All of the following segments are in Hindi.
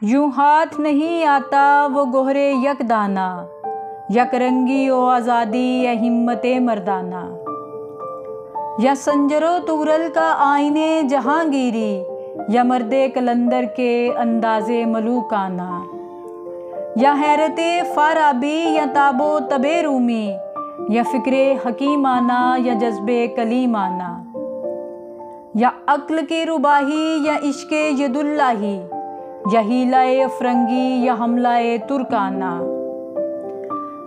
यूं हाथ नहीं आता वो गोहरे यक दाना, यकरंगी ओ आज़ादी या हिम्मते मर्दाना। या संजरो तुगरल का आईने जहांगीरी, या मर्दे कलंदर के अंदाज़े मलूकाना। या हैरते फाराबी या ताबो तबे रूमी, या फ़िक्रे हकीमाना या जज्बे कलीमाना। या अक्ल की रुबाही या इश्क़े यदुल्लाही, या हीलाए अफरंगी या हमलाए तुर्काना।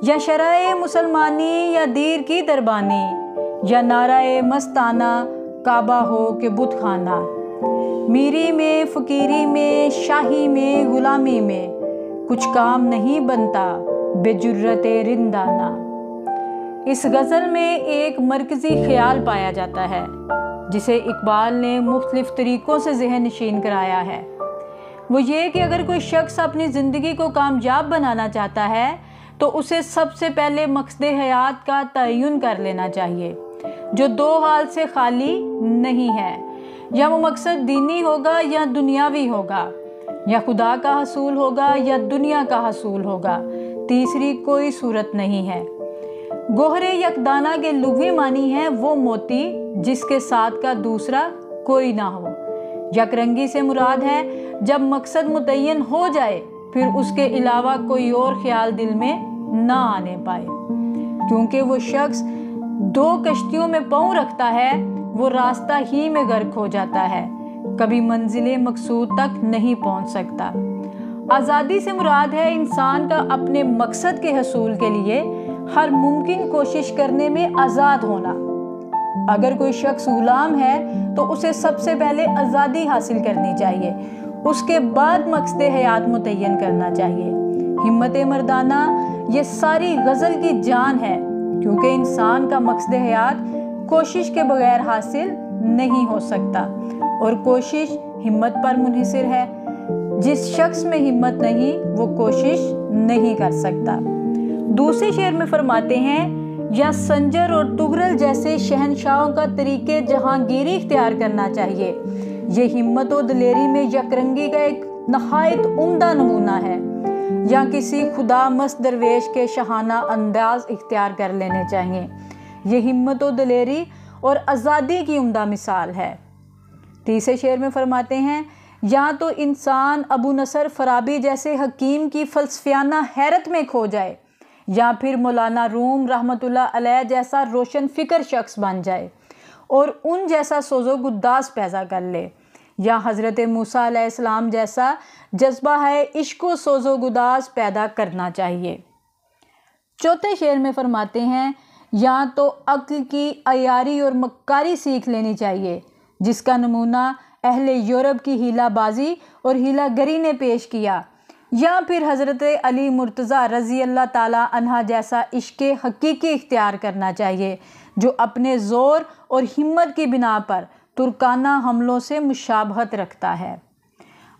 या शराए मुसलमानी या दीर की दरबानी, या नाराए मस्ताना काबा हो के बुत खाना। मीरी में फ़कीरी में शाही में ग़ुलामी में, कुछ काम नहीं बनता बेजुर्रते रिंदाना। इस गज़ल में एक मरकज़ी ख़याल पाया जाता है जिसे इकबाल ने मुख्तलिफ़ तरीक़ों से ज़हन नशीन कराया है। वो ये कि अगर कोई शख्स अपनी ज़िंदगी को कामयाब बनाना चाहता है तो उसे सबसे पहले मकसद हयात का तयन कर लेना चाहिए, जो दो हाल से खाली नहीं है। या वो मकसद दीनी होगा या दुनियावी होगा, या खुदा का हसूल होगा या दुनिया का हसूल होगा, तीसरी कोई सूरत नहीं है। गोहरे यकदाना के लुग़वी मानी है वो मोती जिसके साथ का दूसरा कोई ना हो। यकरंगी से मुराद है जब मकसद मुतय्यन हो जाए फिर उसके अलावा कोई और ख्याल दिल में ना आने पाए। क्योंकि वो शख्स दो कश्तियों में पाँव रखता है वो रास्ता ही में गर्क हो जाता है, कभी मंजिले मकसूद तक नहीं पहुंच सकता। आज़ादी से मुराद है इंसान का अपने मकसद के हसूल के लिए हर मुमकिन कोशिश करने में आज़ाद होना। अगर कोई शख्स गुलाम है तो उसे सबसे पहले आज़ादी हासिल करनी चाहिए, उसके बाद मकसद हयात मुतय्यन करना चाहिए। हिम्मत मर्दाना ये सारी गज़ल की जान है, क्योंकि इंसान का मकसद हयात कोशिश के बगैर हासिल नहीं हो सकता और कोशिश हिम्मत पर मुनहसर है। जिस शख्स में हिम्मत नहीं वो कोशिश नहीं कर सकता। दूसरे शेर में फरमाते हैं, या संजर और तुगरल जैसे शहनशाहों का तरीके जहांगीरी इख्तियार करना चाहिए। ये हिम्मत और दिलेरी में यकरंगी का एक नहायत उम्दा नमूना है। या किसी खुदा मस्त दरवेश के शहाना अंदाज इख्तियार कर लेने चाहिए। ये हिम्मत और दिलेरी और आज़ादी की उम्दा मिसाल है। तीसरे शेर में फरमाते हैं, या तो इंसान अबू नसर फराबी जैसे हकीम की फ़लसफ़ियाना हैरत में खो जाए, या फिर मौलाना रूम रहमतुल्लाह अलैह जैसा रोशन फ़िक्र शख्स बन जाए और उन जैसा सोज़ो गुद्दास पैदा कर ले, या हज़रत मूसा अलैहिस्सलाम जैसा जज्बा है इश्क़ व सोज़ो गुदास पैदा करना चाहिए। चौथे शेर में फरमाते हैं, या तो अक्ल की अयारी और मक्कारी सीख लेनी चाहिए, जिसका नमूना अहले यूरोप की हीलाबाजी और हीलागरी ने पेश किया, या फिर हज़रत अली मुर्तज़ा रज़ी अल्लाह ताला अन्हा जैसा इश्क़े हकीकी इख्तियार करना चाहिए, जो अपने ज़ोर और हिम्मत की बिना पर तुर्काना हमलों से मुशाबहत रखता है।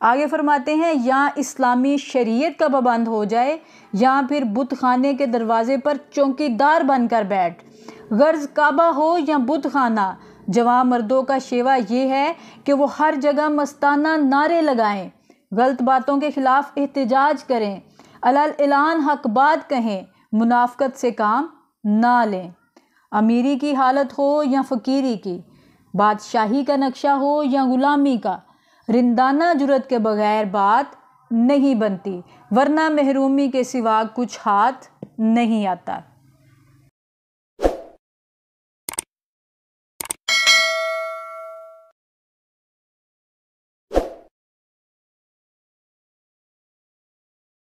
आगे फरमाते हैं, या इस्लामी शरीयत का पाबंद हो जाए, या फिर बुत खाने के दरवाज़े पर चौकीदार बनकर बैठ। गर्ज़ काबा हो या बुत खाना, जवान मर्दों का शेवा ये है कि वो हर जगह मस्ताना नारे लगाएं, गलत बातों के ख़िलाफ़ एहतजाज करें, अलल ऐलान हक बात कहें, मुनाफ़क़त से काम ना लें। अमीरी की हालत हो या फ़कीरी की, बादशाही का नक्शा हो या ग़ुलामी का, रिंदाना जुरत के बगैर बात नहीं बनती, वरना महरूमी के सिवा कुछ हाथ नहीं आता।